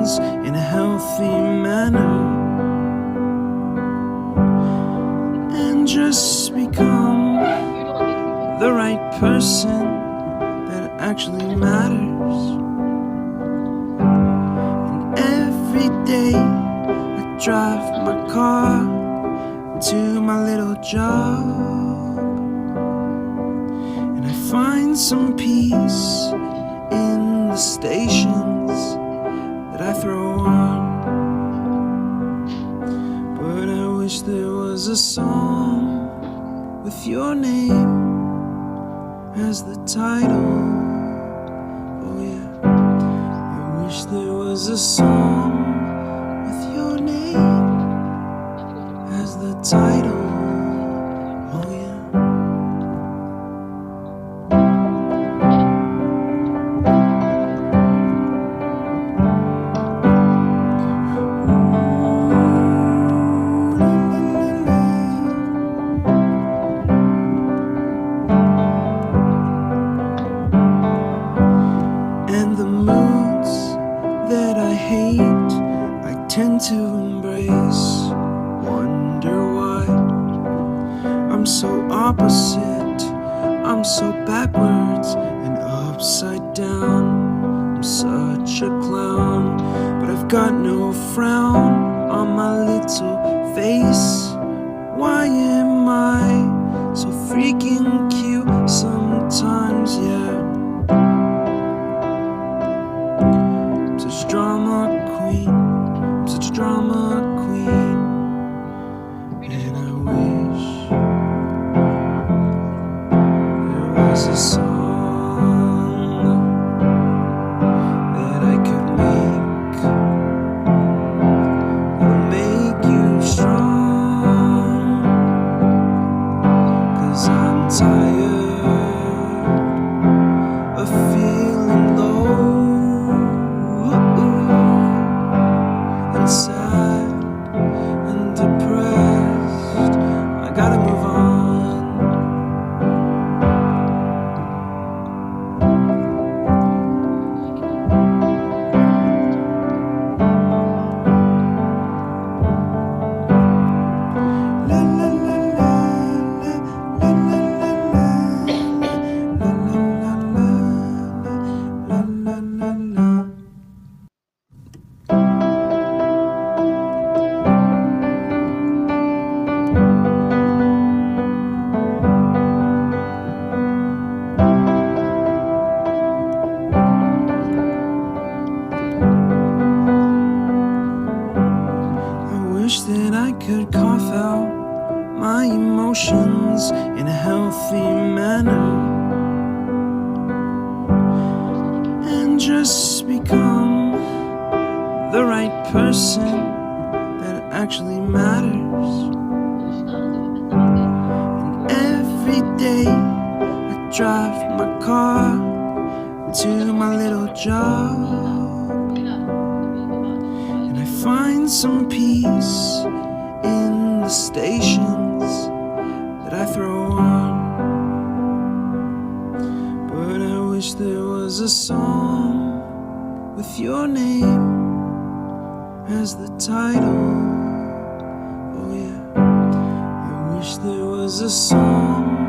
emotions in a healthy manner, and just become the right person that actually matters. And every day I drive my car to my little job, and I find some peace in the stations that I throw on. But I wish there was a song with your name as the title. Oh yeah, I wish there was a song with your name as the title. Oh yeah. And the moods that I hate, I tend to embrace. Wonder why I'm so opposite, I'm so backwards and upside down. I'm such a clown, but I've got no frown on my little face. Why am I so freaking cute sometimes, yeah? Such drama queen, I'm such a drama queen. And I wish there was a song that I could make that'll make you strong. 'Cause I'm tired of feeling low and sad and depressed. I gotta move on. La la la la la la la la la la la. I wish that I could cough out my emotions in a healthy manner, and just become the right person that actually matters. And every day I drive my car to my little job, and I find some peace in the stations that I throw on. But I wish there was a song with your name as the title. Oh yeah, I wish there was a song